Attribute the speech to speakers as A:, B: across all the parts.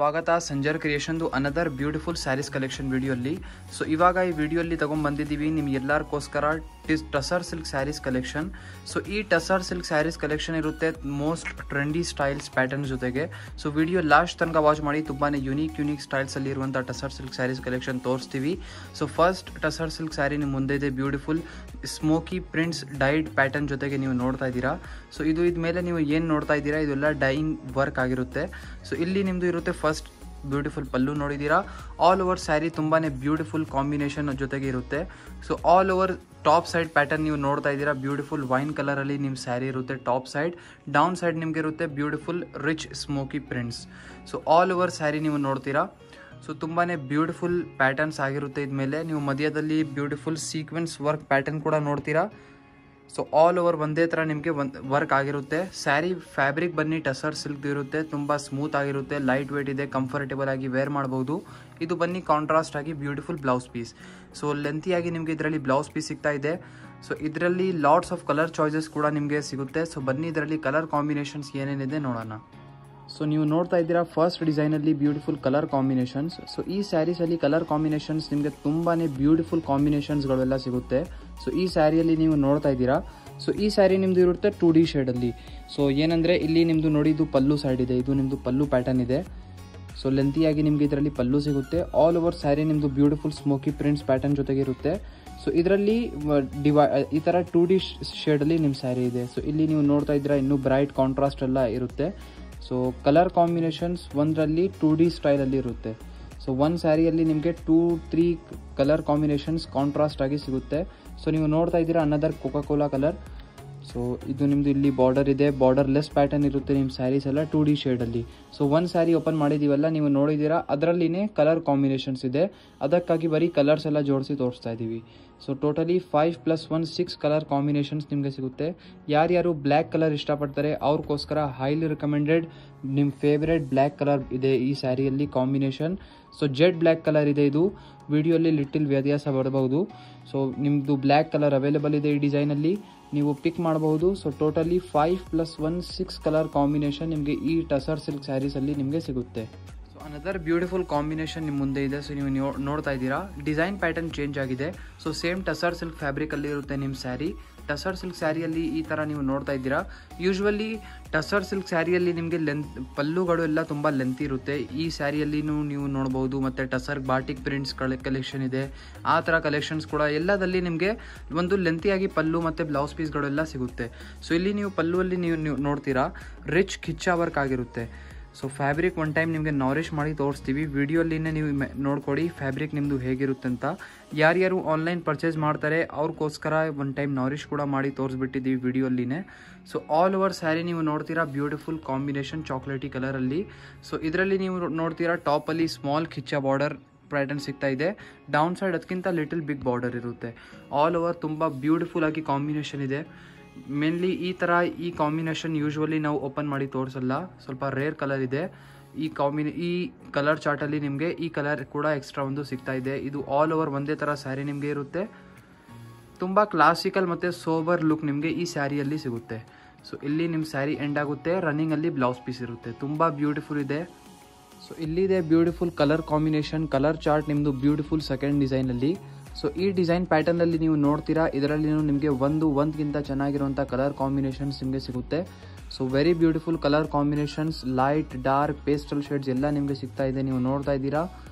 A: ಸ್ವಾಗತ ಸಂಜರ್ ಕ್ರಿಯೇಷನ್ದು ಅನದರ್ ಬ್ಯೂಟಿಫುಲ್ ಸ್ಯಾರೀಸ್ ಕಲೆಕ್ಷನ್ ವಿಡಿಯೋಲಿ. ಸೊ ಇವಾಗ ಈ ವಿಡಿಯೋಲಿ ಬಂದಿದ್ದೀವಿ ನಿಮ್ಗೆ ಎಲ್ಲರಿಗೋಸ್ಕರ tussar silk saris collection. So ಈ ಟಸರ್ ಸಿಲ್ಕ್ ಸ್ಯಾರೀಸ್ ಕಲೆಕ್ಷನ್ ಇರುತ್ತೆ ಮೋಸ್ಟ್ ಟ್ರೆಂಡಿ ಸ್ಟೈಲ್ಸ್ ಪ್ಯಾಟರ್ನ್ ಜೊತೆಗೆ. ಸೊ ವಿಡಿಯೋ ಲಾಸ್ಟ್ ತನಕ ವಾಚ್ ಮಾಡಿ, ತುಂಬಾ ಯೂನಿಕ್ ಸ್ಟೈಲ್ಸ್ ಅಲ್ಲಿ ಇರುವಂಥ ಟಸರ್ ಸಿಲ್ಕ್ ಸ್ಯಾರೀಸ್ ಕಲೆಕ್ಷನ್ ತೋರಿಸ್ತೀವಿ. So first tussar silk sari ನಿಮ್ಮ ಮುಂದೆ ಇದೆ, beautiful smoky prints dyed pattern ಜೊತೆಗೆ ನೀವು ನೋಡ್ತಾ ಇದ್ದೀರಾ. ಸೊ ಇದು ಮೇಲೆ ನೀವು ಏನು ನೋಡ್ತಾ ಇದ್ದೀರಾ ಇದೆಲ್ಲ ಡೈಯಿಂಗ್ ವರ್ಕ್ ಆಗಿರುತ್ತೆ. ಸೊ ಇಲ್ಲಿ ನಿಮ್ಮದು ಇರುತ್ತೆ ಫಸ್ಟ್ ಬ್ಯೂಟಿಫುಲ್ ಪಲ್ಲು ನೋಡಿದ್ದೀರಾ. ಆಲ್ ಓವರ್ ಸ್ಯಾರಿ ತುಂಬಾ ಬ್ಯೂಟಿಫುಲ್ ಕಾಂಬಿನೇಷನ್ ಜೊತೆಗೆ ಇರುತ್ತೆ. So all over top side pattern ನೀವು ನೋಡ್ತಾ ಇದ್ದೀರಾ, ಬ್ಯೂಟಿಫುಲ್ ವೈನ್ ಕಲರಲ್ಲಿ ನಿಮ್ಮ ಸ್ಯಾರಿ ಇರುತ್ತೆ. ಟಾಪ್ ಸೈಡ್ ಡೌನ್ ಸೈಡ್ ನಿಮಗೆ ಇರುತ್ತೆ beautiful rich smoky prints. So all over sari ನೀವು ನೋಡ್ತೀರಾ. ಸೊ ತುಂಬಾ ಬ್ಯೂಟಿಫುಲ್ ಪ್ಯಾಟರ್ನ್ಸ್ ಆಗಿರುತ್ತೆ. ಇದ್ಮೇಲೆ ನೀವು ಮಧ್ಯದಲ್ಲಿ ಬ್ಯೂಟಿಫುಲ್ ಸೀಕ್ವೆನ್ಸ್ ವರ್ಕ್ ಪ್ಯಾಟರ್ನ್ ಕೂಡ ನೋಡ್ತೀರಾ. ಸೊ ಆಲ್ ಓವರ್ ಒಂದೇ ಥರ ನಿಮಗೆ ವರ್ಕ್ ಆಗಿರುತ್ತೆ. ಸ್ಯಾರಿ ಫ್ಯಾಬ್ರಿಕ್ ಬನ್ನಿ ಟಸರ್ ಸಿಲ್ಕ್ ಇರುತ್ತೆ, ತುಂಬ ಸ್ಮೂತ್ ಆಗಿರುತ್ತೆ, ಲೈಟ್ ವೇಟ್ ಇದೆ, ಕಂಫರ್ಟೇಬಲ್ ಆಗಿ ವೇರ್ ಮಾಡ್ಬೋದು. ಇದು ಬನ್ನಿ ಕಾಂಟ್ರಾಸ್ಟ್ ಆಗಿ ಬ್ಯೂಟಿಫುಲ್ ಬ್ಲೌಸ್ ಪೀಸ್. ಸೊ ಲೆಂತಿಯಾಗಿ ನಿಮಗೆ ಇದರಲ್ಲಿ ಬ್ಲೌಸ್ ಪೀಸ್ ಸಿಗ್ತಾ ಇದೆ. ಸೊ ಇದರಲ್ಲಿ ಲಾಟ್ಸ್ ಆಫ್ ಕಲರ್ ಚಾಯ್ಸಸ್ ಕೂಡ ನಿಮಗೆ ಸಿಗುತ್ತೆ. ಸೊ ಬನ್ನಿ ಇದರಲ್ಲಿ ಕಲರ್ ಕಾಂಬಿನೇಷನ್ಸ್ ಏನೇನಿದೆ ನೋಡೋಣ. ಸೊ ನೀವು ನೋಡ್ತಾ ಇದ್ದೀರಾ ಫಸ್ಟ್ ಡಿಸೈನಲ್ಲಿ ಬ್ಯೂಟಿಫುಲ್ ಕಲರ್ ಕಾಂಬಿನೇಷನ್ಸ್. ಸೊ ಈ ಸ್ಯಾರೀಸಲ್ಲಿ ಕಲರ್ ಕಾಂಬಿನೇಷನ್ಸ್ ನಿಮಗೆ ತುಂಬಾ ಬ್ಯೂಟಿಫುಲ್ ಕಾಂಬಿನೇಷನ್ಸ್ಗಳೆಲ್ಲ ಸಿಗುತ್ತೆ. ಸೊ ಈ ಸ್ಯಾರಿಯಲ್ಲಿ ನೀವು ನೋಡ್ತಾ ಇದ್ದೀರಾ. ಸೊ ಈ ಸ್ಯಾರಿ ನಿಮ್ಮದು ಇರುತ್ತೆ 2D ಶೇಡಲ್ಲಿ. ಸೊ ಏನಂದರೆ ಇಲ್ಲಿ ನಿಮ್ಮದು ನೋಡಿ ಇದು ಪಲ್ಲು ಸೈಡ್ ಇದೆ, ಇದು ನಿಮ್ಮದು ಪಲ್ಲು ಪ್ಯಾಟರ್ನ್ ಇದೆ. ಸೊ ಲೆಂತಿಯಾಗಿ ನಿಮಗೆ ಇದರಲ್ಲಿ ಪಲ್ಲು ಸಿಗುತ್ತೆ. ಆಲ್ ಓವರ್ ಸ್ಯಾರಿ ನಿಮ್ಮದು ಬ್ಯೂಟಿಫುಲ್ ಸ್ಮೋಕಿ ಪ್ರಿಂಟ್ಸ್ ಪ್ಯಾಟರ್ನ್ ಜೊತೆಗೆ ಇರುತ್ತೆ. ಸೊ ಇದರಲ್ಲಿ ಈ ಥರ 2D ಶೇಡಲ್ಲಿ ನಿಮ್ಮ ಸ್ಯಾರಿ ಇದೆ. ಸೊ ಇಲ್ಲಿ ನೀವು ನೋಡ್ತಾ ಇದ್ದೀರಾ ಇನ್ನೂ ಬ್ರೈಟ್ ಕಾಂಟ್ರಾಸ್ಟ್ ಎಲ್ಲ ಇರುತ್ತೆ. ಸೊ ಕಲರ್ ಕಾಂಬಿನೇಷನ್ಸ್ ಒಂದರಲ್ಲಿ 2D ಸ್ಟೈಲಲ್ಲಿ ಇರುತ್ತೆ. ಸೊ ಒಂದು ಸ್ಯಾರಿಯಲ್ಲಿ ನಿಮಗೆ 2-3 ಕಲರ್ ಕಾಂಬಿನೇಷನ್ಸ್ ಕಾಂಟ್ರಾಸ್ಟ್ ಆಗಿ ಸಿಗುತ್ತೆ. ಸೊ ನೀವು ನೋಡ್ತಾ ಇದ್ದೀರಾ another Coca Cola colour. So ಇದು ನಿಮ್ಮದು ಇಲ್ಲಿ ಬಾರ್ಡರ್ ಇದೆ, ಬಾರ್ಡರ್ ಲೆಸ್ ಪ್ಯಾಟರ್ನ್ ಇರುತ್ತೆ ನಿಮ್ಮ ಸ್ಯಾರೀಸ್ ಎಲ್ಲ 2D ಶೇಡಲ್ಲಿ. ಸೊ ಒಂದು ಸ್ಯಾರಿ ಓಪನ್ ಮಾಡಿದ್ದೀವಲ್ಲ ನೀವು ನೋಡಿದ್ದೀರಾ, ಅದರಲ್ಲಿನೇ ಕಲರ್ ಕಾಂಬಿನೇಷನ್ಸ್ ಇದೆ. ಅದಕ್ಕಾಗಿ ಬರೀ ಕಲರ್ಸ್ ಎಲ್ಲ ಜೋಡಿಸಿ ತೋರಿಸ್ತಾ ಇದ್ದೀವಿ. ಸೊ ಟೋಟಲಿ 5+1 6 ಕಲರ್ ಕಾಂಬಿನೇಷನ್ಸ್ ನಿಮಗೆ ಸಿಗುತ್ತೆ. ಯಾರ್ಯಾರು ಬ್ಲ್ಯಾಕ್ ಕಲರ್ ಇಷ್ಟಪಡ್ತಾರೆ ಅವ್ರಿಗೋಸ್ಕರ ಹೈಲಿ ರಿಕಮೆಂಡೆಡ್ ನಿಮ್ಮ ಫೇವ್ರೆಟ್ ಬ್ಲ್ಯಾಕ್ ಕಲರ್ ಇದೆ ಈ ಸ್ಯಾರಿಯಲ್ಲಿ combination. So jet black colour ಇದೆ. ಇದು ವಿಡಿಯೋಲಿ ಲಿಟಿಲ್ ವ್ಯತ್ಯಾಸ ಬರಬಹುದು. ಸೊ ನಿಮ್ಮದು ಬ್ಲ್ಯಾಕ್ ಕಲರ್ ಅವೈಲೇಬಲ್ ಇದೆ ಈ ಡಿಸೈನಲ್ಲಿ, ನೀವು ಪಿಕ್ ಮಾಡಬಹುದು. ಸೊ ಟೋಟಲಿ 5+1 6 ಕಲರ್ ಕಾಂಬಿನೇಷನ್ ನಿಮಗೆ ಈ ಟಸರ್ ಸಿಲ್ಕ್ ಸ್ಯಾರೀಸಲ್ಲಿ ನಿಮಗೆ ಸಿಗುತ್ತೆ. ಸೊ ಅನದರ್ ಬ್ಯೂಟಿಫುಲ್ ಕಾಂಬಿನೇಷನ್ ನಿಮ್ಮ ಮುಂದೆ ಇದೆ. ಸೊ ನೀವು ನೋಡ್ತಾ ಇದ್ದೀರಾ ಡಿಸೈನ್ ಪ್ಯಾಟರ್ನ್ ಚೇಂಜ್ ಆಗಿದೆ. ಸೊ ಸೇಮ್ ಟಸರ್ ಸಿಲ್ಕ್ ಫ್ಯಾಬ್ರಿಕಲ್ಲಿ ಇರುತ್ತೆ ನಿಮ್ಮ ಸ್ಯಾರಿ. ಟಸರ್ ಸಿಲ್ಕ್ ಸ್ಯಾರಿಯಲ್ಲಿ ಈ ಥರ ನೀವು ನೋಡ್ತಾ ಇದ್ದೀರಾ. ಯೂಶ್ವಲಿ ಟಸರ್ ಸಿಲ್ಕ್ ಸ್ಯಾರಿಯಲ್ಲಿ ನಿಮಗೆ ಪಲ್ಲುಗಳು ಎಲ್ಲ ತುಂಬ ಲೆಂತ್ ಇರುತ್ತೆ. ಈ ಸ್ಯಾರಿಯಲ್ಲಿನೂ ನೀವು ನೋಡ್ಬೋದು. ಮತ್ತು ಟಸರ್ ಬಾಟಿಕ್ ಪ್ರಿಂಟ್ಸ್ ಕಲೆಕ್ಷನ್ ಇದೆ, ಆ ಥರ ಕಲೆಕ್ಷನ್ಸ್ ಕೂಡ ಎಲ್ಲದಲ್ಲಿ ನಿಮಗೆ ಒಂದು ಲೆಂತಿಯಾಗಿ ಪಲ್ಲು ಮತ್ತು ಬ್ಲೌಸ್ ಪೀಸ್ಗಳೆಲ್ಲ ಸಿಗುತ್ತೆ. ಸೊ ಇಲ್ಲಿ ನೀವು ಪಲ್ಲುವಲ್ಲಿ ನೀವು ನೋಡ್ತೀರಾ ರಿಚ್ ಖಿಚ್ಚಾ ವರ್ಕ್ ಆಗಿರುತ್ತೆ. ಸೊ ಫ್ಯಾಬ್ರಿಕ್ ಒನ್ ಟೈಮ್ ನಿಮಗೆ ನಾರಿಶ್ ಮಾಡಿ ತೋರಿಸ್ತೀವಿ. ವಿಡಿಯೋಲಿನೇ ನೀವು ನೋಡ್ಕೊಡಿ ಫ್ಯಾಬ್ರಿಕ್ ನಿಮ್ಮದು ಹೇಗಿರುತ್ತೆ ಅಂತ. ಯಾರ್ಯಾರು ಆನ್ಲೈನ್ ಪರ್ಚೇಸ್ ಮಾಡ್ತಾರೆ ಅವ್ರಿಗೋಸ್ಕರ ಒನ್ ಟೈಮ್ ನಾರಿಶ್ ಕೂಡ ಮಾಡಿ ತೋರಿಸ್ಬಿಟ್ಟಿದ್ದೀವಿ ವಿಡಿಯೋಲಿನೇ. ಸೊ ಆಲ್ ಓವರ್ ಸ್ಯಾರಿ ನೀವು ನೋಡ್ತೀರಾ ಬ್ಯೂಟಿಫುಲ್ ಕಾಂಬಿನೇಷನ್ ಚಾಕ್ಲೇಟಿ ಕಲರಲ್ಲಿ. ಸೊ ಇದರಲ್ಲಿ ನೀವು ನೋಡ್ತೀರಾ ಟಾಪಲ್ಲಿ ಸ್ಮಾಲ್ ಖಿಚ್ಚಾ ಬಾರ್ಡರ್ ಪ್ಯಾಟರ್ನ್ ಸಿಗ್ತಾ ಇದೆ. ಡೌನ್ ಸೈಡ್ ಅದಕ್ಕಿಂತ ಲಿಟಲ್ ಬಿಗ್ ಬಾರ್ಡರ್ ಇರುತ್ತೆ. ಆಲ್ ಓವರ್ ತುಂಬ ಬ್ಯೂಟಿಫುಲ್ ಆಗಿ ಕಾಂಬಿನೇಷನ್ ಇದೆ. ಮೇನ್ಲಿ ಈ ಕಾಂಬಿನೇಷನ್ ಯೂಶ್ವಲಿ ನಾವು ಓಪನ್ ಮಾಡಿ ತೋರಿಸಲ್ಲ, ಸ್ವಲ್ಪ ರೇರ್ ಕಲರ್ ಇದೆ. ಈ ಕಲರ್ ಚಾರ್ಟಲ್ಲಿ ನಿಮಗೆ ಈ ಕಲರ್ ಕೂಡ ಎಕ್ಸ್ಟ್ರಾ ಒಂದು ಸಿಗ್ತಾ ಇದೆ. ಇದು ಆಲ್ ಓವರ್ ಒಂದೇ ಥರ ಸ್ಯಾರಿ ನಿಮಗೆ ಇರುತ್ತೆ. ತುಂಬ ಕ್ಲಾಸಿಕಲ್ ಮತ್ತು ಸೋಬರ್ ಲುಕ್ ನಿಮಗೆ ಈ ಸ್ಯಾರಿಯಲ್ಲಿ ಸಿಗುತ್ತೆ. ಸೊ ಇಲ್ಲಿ ನಿಮ್ಮ ಸ್ಯಾರಿ ಎಂಡ್ ಆಗುತ್ತೆ, ರನ್ನಿಂಗಲ್ಲಿ ಬ್ಲೌಸ್ ಪೀಸ್ ಇರುತ್ತೆ. ತುಂಬ ಬ್ಯೂಟಿಫುಲ್ ಇದೆ. ಸೊ ಇಲ್ಲಿದೆ beautiful colour combination, colour chart ನಿಮ್ಮದು ಬ್ಯೂಟಿಫುಲ್ ಸೆಕೆಂಡ್ ಡಿಸೈನಲ್ಲಿ. ಸೊ ಈ ಡಿಸೈನ್ ಪ್ಯಾಟರ್ನಲ್ಲಿ ನೀವು ನೋಡ್ತೀರಾ ಇದರಲ್ಲಿ ನಿಮಗೆ ಒಂದಕ್ಕಿಂತ ಚೆನ್ನಾಗಿರುವಂಥ ಕಲರ್ ಕಾಂಬಿನೇಷನ್ಸ್ ನಿಮಗೆ ಸಿಗುತ್ತೆ. So very beautiful colour combinations, light dark pastel shades ಎಲ್ಲ ನಿಮಗೆ ಸಿಗ್ತಾ ಇದೆ, ನೀವು ನೋಡ್ತಾ ಇದ್ದೀರಾ.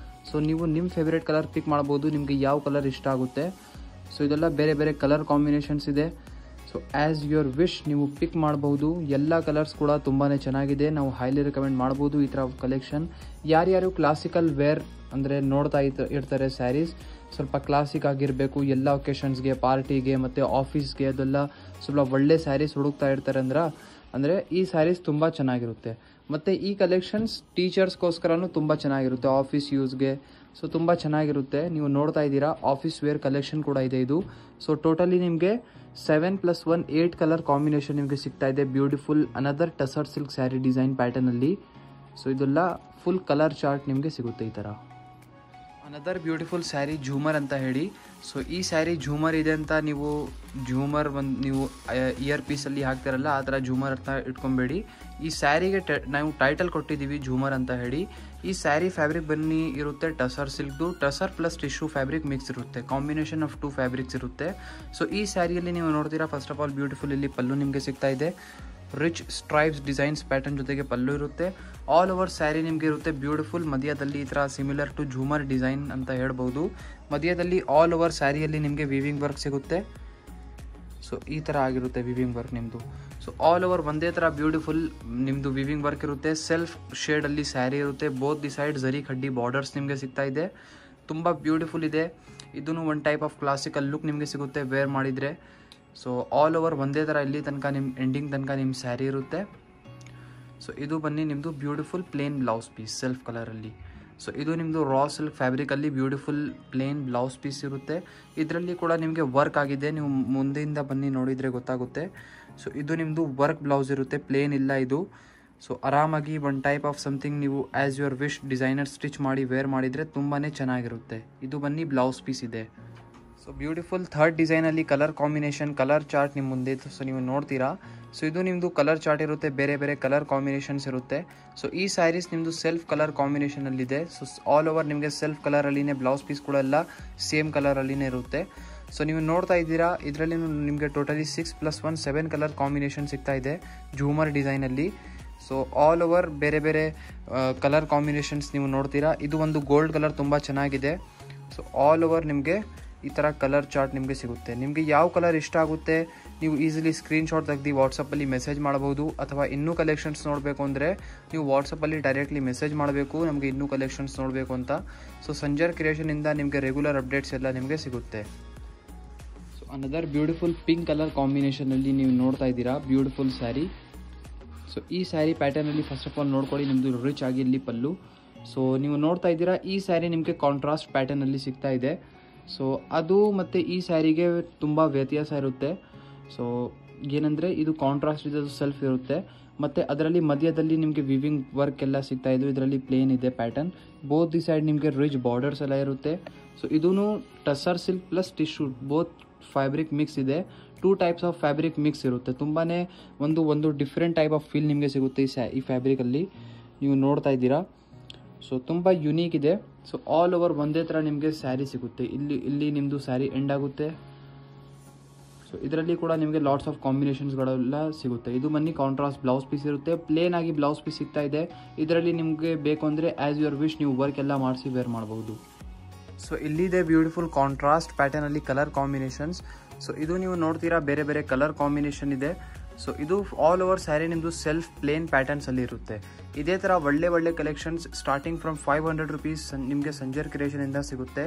A: ಸೊ ನೀವು ನಿಮ್ಮ ಫೇವ್ರೇಟ್ ಕಲರ್ ಪಿಕ್ ಮಾಡ್ಬೋದು, ನಿಮಗೆ ಯಾವ ಕಲರ್ ಇಷ್ಟ ಆಗುತ್ತೆ. ಸೊ ಇದೆಲ್ಲ ಬೇರೆ ಬೇರೆ ಕಲರ್ ಕಾಂಬಿನೇಷನ್ಸ್ ಇದೆ. ಸೊ ಆ್ಯಸ್ ಯುವರ್ ವಿಶ್ ನೀವು ಪಿಕ್ ಮಾಡಬಹುದು. ಎಲ್ಲ ಕಲರ್ಸ್ ಕೂಡ ತುಂಬಾ ಚೆನ್ನಾಗಿದೆ, ನಾವು ಹೈಲಿ ರೆಕಮೆಂಡ್ ಮಾಡ್ಬೋದು ಈ ಥರ ಕಲೆಕ್ಷನ್. ಯಾರ್ಯಾರು ಕ್ಲಾಸಿಕಲ್ ವೇರ್ ಅಂದರೆ ನೋಡ್ತಾ ಇರ್ತಾರೆ ಸ್ಯಾರೀಸ್, ಸ್ವಲ್ಪ ಕ್ಲಾಸಿಕ್ ಆಗಿರಬೇಕು ಎಲ್ಲ ಒಕೇಶನ್ಸ್ಗೆ, ಪಾರ್ಟಿಗೆ ಮತ್ತು ಆಫೀಸ್ಗೆ, ಅದೆಲ್ಲ ಸ್ವಲ್ಪ ಒಳ್ಳೆ ಸ್ಯಾರೀಸ್ ಹುಡುಕ್ತಾ ಇರ್ತಾರೆ ಅಂದರೆ ಈ ಸ್ಯಾರೀಸ್ ತುಂಬ ಚೆನ್ನಾಗಿರುತ್ತೆ. ಮತ್ತು ಈ ಕಲೆಕ್ಷನ್ಸ್ ಟೀಚರ್ಸ್ಗೋಸ್ಕರನೂ ತುಂಬ ಚೆನ್ನಾಗಿರುತ್ತೆ, ಆಫೀಸ್ ಯೂಸ್ಗೆ. ಸೊ ತುಂಬ ಚೆನ್ನಾಗಿರುತ್ತೆ. ನೀವು ನೋಡ್ತಾ ಇದ್ದೀರಾ ಆಫೀಸ್ ವೇರ್ ಕಲೆಕ್ಷನ್ ಕೂಡ ಇದೆ ಇದು. ಸೊ ಟೋಟಲಿ ನಿಮಗೆ 7+1 8 ಕಲರ್ ಕಾಂಬಿನೇಷನ್ ನಿಮಗೆ ಸಿಗ್ತಾ ಇದೆ. Beautiful another tussar silk sari design ಪ್ಯಾಟರ್ನಲ್ಲಿ. ಸೊ ಇದೆಲ್ಲ ಫುಲ್ ಕಲರ್ ಚಾರ್ಟ್ ನಿಮಗೆ ಸಿಗುತ್ತೆ ಈ ಥರ. ಅನದರ್ ಬ್ಯೂಟಿಫುಲ್ ಸ್ಯಾರಿ ಝೂಮರ್ ಅಂತ ಹೇಳಿ. ಸೊ ಈ ಸ್ಯಾರಿ ಝೂಮರ್ ಇದೆ ಅಂತ ನೀವು ಝೂಮರ್ ನೀವು ಇಯರ್ ಪೀಸಲ್ಲಿ ಹಾಕ್ತಿರಲ್ಲ ಆ ಥರ ಝೂಮರ್ ಅಂತ ಇಟ್ಕೊಬೇಡಿ. ಈ ಸ್ಯಾರಿಗೆ ನಾವು ಟೈಟಲ್ ಕೊಟ್ಟಿದ್ದೀವಿ ಝೂಮರ್ ಅಂತ ಹೇಳಿ. ಈ ಸ್ಯಾರಿ ಫ್ಯಾಬ್ರಿಕ್ ಬನ್ನಿ ಇರುತ್ತೆ ಟಸರ್ ಸಿಲ್ಕ್ದು, tussar plus tissue fabric mix ಇರುತ್ತೆ, ಕಾಂಬಿನೇಷನ್ ಆಫ್ 2 ಫ್ಯಾಬ್ರಿಕ್ಸ್ ಇರುತ್ತೆ. ಸೊ ಈ ಸ್ಯಾರಿಯಲ್ಲಿ ನೀವು ನೋಡ್ತೀರಾ ಫಸ್ಟ್ ಆಫ್ ಆಲ್ ಬ್ಯೂಟಿಫುಲ್ ಇಲ್ಲಿ ಪಲ್ಲು ನಿಮಗೆ ಸಿಗ್ತಾ ಇದೆ, ರಿಚ್ ಸ್ಟ್ರೈಪ್ಸ್ ಡಿಸೈನ್ಸ್ ಪ್ಯಾಟರ್ನ್ ಜೊತೆಗೆ ಪಲ್ಲು ಇರುತ್ತೆ. ಆಲ್ ಓವರ್ ಸ್ಯಾರಿ ನಿಮಗೆ ಇರುತ್ತೆ ಬ್ಯೂಟಿಫುಲ್. ಮಧ್ಯದಲ್ಲಿ ಈ ಥರ ಸಿಮಿಲರ್ ಟು ಝೂಮರ್ ಡಿಸೈನ್ ಅಂತ ಹೇಳ್ಬೋದು. ಮಧ್ಯದಲ್ಲಿ ಆಲ್ ಓವರ್ ಸ್ಯಾರಿಯಲ್ಲಿ ನಿಮಗೆ ವಿವಿಂಗ್ ವರ್ಕ್ ಸಿಗುತ್ತೆ. ಸೊ ಈ ಥರ ಆಗಿರುತ್ತೆ ವಿವಿಂಗ್ ವರ್ಕ್ ನಿಮ್ಮದು. ಸೊ ಆಲ್ ಓವರ್ ಒಂದೇ ಥರ ಬ್ಯೂಟಿಫುಲ್ ನಿಮ್ಮದು ವಿವಿಂಗ್ ವರ್ಕ್ ಇರುತ್ತೆ. ಸೆಲ್ಫ್ ಶೇಡಲ್ಲಿ ಸ್ಯಾರಿ ಇರುತ್ತೆ. ಬೋತ್ ದಿ ಸೈಡ್ ಜರಿ ಕಡ್ಡಿ ಬಾರ್ಡರ್ಸ್ ನಿಮಗೆ ಸಿಗ್ತಾ ಇದೆ. ತುಂಬ ಬ್ಯೂಟಿಫುಲ್ ಇದೆ. ಇದೂ ಒಂದು ಟೈಪ್ ಆಫ್ ಕ್ಲಾಸಿಕಲ್ ಲುಕ್ ನಿಮಗೆ ಸಿಗುತ್ತೆ ವೇರ್ ಮಾಡಿದರೆ. ಸೊ ಆಲ್ ಓವರ್ ಒಂದೇ ಥರ ಇಲ್ಲಿ ತನಕ ನಿಮ್ಮ ಎಂಡಿಂಗ್ ತನಕ ನಿಮ್ಮ ಸ್ಯಾರಿ ಇರುತ್ತೆ. ಸೊ ಇದು ಬನ್ನಿ ನಿಮ್ಮದು beautiful plain blouse piece self ಕಲರಲ್ಲಿ. ಸೊ ಇದು ನಿಮ್ಮದು ರಾ ಸಿಲ್ಕ್ ಫ್ಯಾಬ್ರಿಕಲ್ಲಿ ಬ್ಯೂಟಿಫುಲ್ ಪ್ಲೇನ್ ಬ್ಲೌಸ್ ಪೀಸ್ ಇರುತ್ತೆ. ಇದರಲ್ಲಿ ಕೂಡ ನಿಮಗೆ ವರ್ಕ್ ಆಗಿದೆ, ನೀವು ಮುಂದೆಯಿಂದ ಬನ್ನಿ ನೋಡಿದರೆ ಗೊತ್ತಾಗುತ್ತೆ. ಸೊ ಇದು ನಿಮ್ಮದು ವರ್ಕ್ ಬ್ಲೌಸ್ ಇರುತ್ತೆ, ಪ್ಲೇನ್ ಇಲ್ಲ ಇದು. ಸೊ ಆರಾಮಾಗಿ ಒನ್ ಟೈಪ್ ಆಫ್ ಸಮಥಿಂಗ್ ನೀವು as your wish designer stitch ಮಾಡಿ ವೇರ್ ಮಾಡಿದರೆ ತುಂಬಾ ಚೆನ್ನಾಗಿರುತ್ತೆ. ಇದು ಬನ್ನಿ ಬ್ಲೌಸ್ ಪೀಸ್ ಇದೆ. ಸೊ ಬ್ಯೂಟಿಫುಲ್ ಥರ್ಡ್ ಡಿಸೈನಲ್ಲಿ ಕಲರ್ ಕಾಂಬಿನೇಷನ್ ಕಲರ್ ಚಾರ್ಟ್ ನಿಮ್ಮ ಮುಂದೆ. ಸೊ ನೀವು ನೋಡ್ತೀರಾ. ಸೊ ಇದು ನಿಮ್ಮದು ಕಲರ್ ಚಾರ್ಟ್ ಇರುತ್ತೆ, ಬೇರೆ ಬೇರೆ ಕಲರ್ ಕಾಂಬಿನೇಷನ್ಸ್ ಇರುತ್ತೆ. ಸೊ ಈ ಸ್ಯಾರೀಸ್ ನಿಮ್ಮದು ಸೆಲ್ಫ್ ಕಲರ್ ಕಾಂಬಿನೇಷನಲ್ಲಿದೆ. ಸೊ ಆಲ್ ಓವರ್ ನಿಮಗೆ ಸೆಲ್ಫ್ ಕಲರಲ್ಲಿನೇ ಬ್ಲೌಸ್ ಪೀಸ್ ಕೂಡ ಎಲ್ಲ ಸೇಮ್ ಕಲರಲ್ಲಿನೇ ಇರುತ್ತೆ. ಸೊ ನೀವು ನೋಡ್ತಾ ಇದ್ದೀರಾ ಇದರಲ್ಲಿ ನಿಮಗೆ ಟೋಟಲಿ 6+1 7 ಕಲರ್ ಕಾಂಬಿನೇಷನ್ ಸಿಗ್ತಾ ಇದೆ ಝೂಮರ್ ಡಿಸೈನಲ್ಲಿ. ಸೊ ಆಲ್ ಓವರ್ ಬೇರೆ ಬೇರೆ ಕಲರ್ ಕಾಂಬಿನೇಷನ್ಸ್ ನೀವು ನೋಡ್ತೀರಾ. ಇದು ಒಂದು ಗೋಲ್ಡ್ ಕಲರ್ ತುಂಬ ಚೆನ್ನಾಗಿದೆ. ಸೊ ಆಲ್ ಓವರ್ ನಿಮಗೆ ಈ ಥರ ಕಲರ್ ಚಾರ್ಟ್ ನಿಮಗೆ ಸಿಗುತ್ತೆ. ನಿಮಗೆ ಯಾವ ಕಲರ್ ಇಷ್ಟ ಆಗುತ್ತೆ ನೀವು ಈಸಿಲಿ ಸ್ಕ್ರೀನ್ಶಾಟ್ ತೆಗೆದು ವಾಟ್ಸಪ್ಪಲ್ಲಿ ಮೆಸೇಜ್ ಮಾಡ್ಬೋದು. ಅಥವಾ ಇನ್ನೂ ಕಲೆಕ್ಷನ್ಸ್ ನೋಡಬೇಕು ಅಂದರೆ ನೀವು ವಾಟ್ಸಪ್ಪಲ್ಲಿ ಡೈರೆಕ್ಟ್ಲಿ ಮೆಸೇಜ್ ಮಾಡಬೇಕು ನಮಗೆ ಇನ್ನೂ ಕಲೆಕ್ಷನ್ಸ್ ನೋಡಬೇಕು ಅಂತ. ಸೊ ಸಂಜರ್ ಕ್ರಿಯೇಷನಿಂದ ನಿಮಗೆ ರೆಗ್ಯುಲರ್ ಅಪ್ಡೇಟ್ಸ್ ಎಲ್ಲ ನಿಮಗೆ ಸಿಗುತ್ತೆ. So another beautiful pink colour ಕಾಂಬಿನೇಷನಲ್ಲಿ ನೀವು ನೋಡ್ತಾ ಇದ್ದೀರಾ ಬ್ಯೂಟಿಫುಲ್ ಸ್ಯಾರಿ. ಸೊ ಈ ಸ್ಯಾರಿ ಪ್ಯಾಟರ್ನಲ್ಲಿ ಫಸ್ಟ್ ಆಫ್ ಆಲ್ ನೋಡ್ಕೊಳ್ಳಿ ನಿಮ್ಮದು ರಿಚ್ ಆಗಿ ಇಲ್ಲಿ ಪಲ್ಲು. ಸೊ ನೀವು ನೋಡ್ತಾ ಇದ್ದೀರಾ ಈ ಸ್ಯಾರಿ ನಿಮಗೆ ಕಾಂಟ್ರಾಸ್ಟ್ ಪ್ಯಾಟರ್ನಲ್ಲಿ ಸಿಗ್ತಾ ಇದೆ. ಸೊ ಅದು ಮತ್ತು ಈ ಸ್ಯಾರಿಗೆ ತುಂಬ ವ್ಯತ್ಯಾಸ ಇರುತ್ತೆ. ಸೊ ಏನಂದರೆ ಇದು ಕಾಂಟ್ರಾಸ್ಟ್ ಇದೆ, ಅದು ಸೆಲ್ಫ್ ಇರುತ್ತೆ. ಮತ್ತು ಅದರಲ್ಲಿ ಮಧ್ಯದಲ್ಲಿ ನಿಮಗೆ ವಿವಿಂಗ್ ವರ್ಕ್ ಎಲ್ಲ ಸಿಗ್ತಾ ಇದೆ. ಇದರಲ್ಲಿ ಪ್ಲೇನ್ ಇದೆ ಪ್ಯಾಟರ್ನ್. ಬೋತ್ ದಿ ಸೈಡ್ ನಿಮಗೆ ರಿಚ್ ಬಾರ್ಡರ್ಸ್ ಎಲ್ಲ ಇರುತ್ತೆ. ಸೊ ಇದೂ tussar silk plus tissue both fabric mix ಇದೆ. 2 ಟೈಪ್ಸ್ ಆಫ್ ಫ್ಯಾಬ್ರಿಕ್ ಮಿಕ್ಸ್ ಇರುತ್ತೆ. ತುಂಬಾ ಒಂದು ಡಿಫ್ರೆಂಟ್ ಟೈಪ್ ಆಫ್ ಫೀಲ್ ನಿಮಗೆ ಸಿಗುತ್ತೆ ಈ ಫ್ಯಾಬ್ರಿಕಲ್ಲಿ ನೀವು ನೋಡ್ತಾ ಇದ್ದೀರಾ. ಸೊ ತುಂಬ ಯುನೀಕ್ ಇದೆ. ಸೊ ಆಲ್ ಓವರ್ ಒಂದೇ ಥರ ನಿಮಗೆ ಸ್ಯಾರಿ ಸಿಗುತ್ತೆ. ಇಲ್ಲಿ ನಿಮ್ಮದು ಸ್ಯಾರಿ ಎಂಡ್ ಆಗುತ್ತೆ. ಸೊ ಇದರಲ್ಲಿ ಕೂಡ ನಿಮಗೆ ಲಾಟ್ಸ್ ಆಫ್ ಕಾಂಬಿನೇಷನ್ಸ್ಗಳೆಲ್ಲ ಸಿಗುತ್ತೆ. ಇದು ಬನ್ನಿ ಕಾಂಟ್ರಾಸ್ಟ್ ಬ್ಲೌಸ್ ಪೀಸ್ ಇರುತ್ತೆ. ಪ್ಲೇನ್ ಆಗಿ ಬ್ಲೌಸ್ ಪೀಸ್ ಸಿಗ್ತಾ ಇದೆ. ಇದರಲ್ಲಿ ನಿಮಗೆ ಬೇಕು ಅಂದರೆ ಆ್ಯಸ್ ಯುವರ್ ವಿಶ್ ನೀವು ವರ್ಕ್ ಎಲ್ಲ ಮಾಡಿಸಿ ವೇರ್ ಮಾಡ್ಬೋದು. ಸೊ ಇಲ್ಲಿದೆ ಬ್ಯೂಟಿಫುಲ್ ಕಾಂಟ್ರಾಸ್ಟ್ ಪ್ಯಾಟರ್ನಲ್ಲಿ ಕಲರ್ ಕಾಂಬಿನೇಷನ್ಸ್. ಸೊ ಇದು ನೀವು ನೋಡ್ತೀರಾ ಬೇರೆ ಬೇರೆ ಕಲರ್ ಕಾಂಬಿನೇಷನ್ ಇದೆ. ಸೊ ಇದು ಆಲ್ ಓವರ್ ಸ್ಯಾರಿ ನಿಮ್ಮದು ಸೆಲ್ಫ್ ಪ್ಲೇನ್ ಪ್ಯಾಟರ್ನ್ಸಲ್ಲಿ ಇರುತ್ತೆ. ಇದೇ ಥರ ಒಳ್ಳೆ ಕಲೆಕ್ಷನ್ಸ್ ಸ್ಟಾರ್ಟಿಂಗ್ ಫ್ರಮ್ 500 ರೂಪೀಸ್ ನಿಮಗೆ ಸಂಜರ್ ಕ್ರಿಯೇಷನಿಂದ ಸಿಗುತ್ತೆ.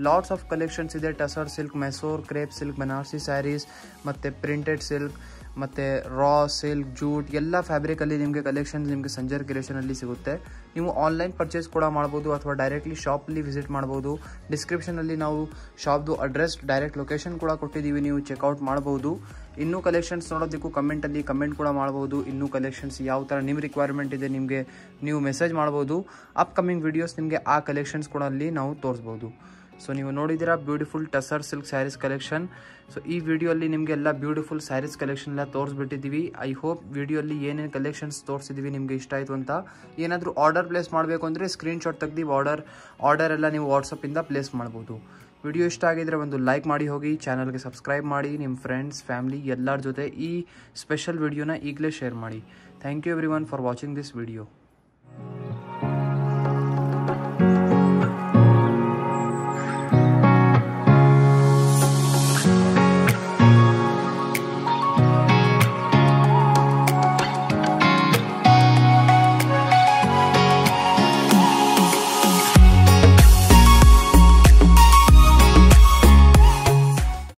A: ಲಾಟ್ಸ್ ಆಫ್ ಕಲೆಕ್ಷನ್ಸ್ ಇದೆ. Tussar silk, Mysore, crepe silk, Banarasi saris, ಮತ್ತು ಪ್ರಿಂಟೆಡ್ ಸಿಲ್ಕ್, ಮತ್ತು ರಾ ಸಿಲ್ಕ್, ಜೂಟ್ ಎಲ್ಲ ಫ್ಯಾಬ್ರಿಕಲ್ಲಿ ನಿಮಗೆ ಕಲೆಕ್ಷನ್ಸ್ ನಿಮಗೆ ಸಂಜರ್ ಕ್ರಿಯೇಷನಲ್ಲಿ ಸಿಗುತ್ತೆ. ನೀವು ಆನ್ಲೈನ್ ಪರ್ಚೇಸ್ ಕೂಡ ಮಾಡ್ಬೋದು ಅಥವಾ ಡೈರೆಕ್ಟ್ಲಿ ಶಾಪಲ್ಲಿ ವಿಸಿಟ್ ಮಾಡ್ಬೋದು. ಡಿಸ್ಕ್ರಿಪ್ಷನಲ್ಲಿ ನಾವು ಶಾಪ್ದು ಅಡ್ರೆಸ್ ಡೈರೆಕ್ಟ್ ಲೊಕೇಶನ್ ಕೂಡ ಕೊಟ್ಟಿದ್ದೀವಿ, ನೀವು ಚೆಕ್ಔಟ್ ಮಾಡ್ಬೋದು. ಇನ್ನೂ ಕಲೆಕ್ಷನ್ಸ್ ನೋಡೋದಕ್ಕೂ ಕಮೆಂಟಲ್ಲಿ ಕಮೆಂಟ್ ಕೂಡ ಮಾಡ್ಬೋದು. ಇನ್ನೂ ಕಲೆಕ್ಷನ್ಸ್ ಯಾವ ಥರ ನಿಮ್ಮ ರಿಕ್ವೈರ್ಮೆಂಟ್ ಇದೆ ನಿಮಗೆ ನೀವು ಮೆಸೇಜ್ ಮಾಡ್ಬೋದು. ಅಪ್ಕಮಿಂಗ್ ವೀಡಿಯೋಸ್ ನಿಮಗೆ ಆ ಕಲೆಕ್ಷನ್ಸ್ ಕೂಡ ಅಲ್ಲಿ ನಾವು ತೋರಿಸ್ಬೋದು. ಸೊ ನೀವು ನೋಡಿದ್ದೀರಾ beautiful tussar silk saris collection. So ಈ ವಿಡಿಯೋಲ್ಲಿ ನಿಮಗೆ ಎಲ್ಲ ಬ್ಯೂಟಿಫುಲ್ ಸ್ಯಾರೀಸ್ ಕಲೆಕ್ಷನ್ ಎಲ್ಲ ತೋರಿಸ್ಬಿಟ್ಟಿದ್ದೀವಿ. ಐ ಹೋಪ್ ವಿಡಿಯೋಲ್ಲಿ ಏನೇನು ಕಲೆಕ್ಷನ್ಸ್ ತೋರಿಸಿದ್ದೀವಿ ನಿಮಗೆ ಇಷ್ಟ ಆಯಿತು ಅಂತ. ಏನಾದರೂ ಆರ್ಡರ್ ಪ್ಲೇಸ್ ಮಾಡಬೇಕು ಅಂದರೆ ಸ್ಕ್ರೀನ್ಶಾಟ್ ತೆಗೆದು ಆರ್ಡರ್ ಎಲ್ಲ ನೀವು ವಾಟ್ಸಪ್ಪಿಂದ ಪ್ಲೇಸ್ ಮಾಡ್ಬೋದು. ವಿಡಿಯೋ ಇಷ್ಟ ಆಗಿದ್ರೆ ಒಂದು ಲೈಕ್ ಮಾಡಿ ಹೋಗಿ, ಚಾನಲ್ಗೆ ಸಬ್ಸ್ಕ್ರೈಬ್ ಮಾಡಿ, ನಿಮ್ಮ ಫ್ರೆಂಡ್ಸ್ ಫ್ಯಾಮಿಲಿ ಎಲ್ಲರ ಜೊತೆ ಈ ಸ್ಪೆಷಲ್ ವಿಡಿಯೋನ ಈಗಲೇ ಶೇರ್ ಮಾಡಿ. Thank you everyone for watching this video.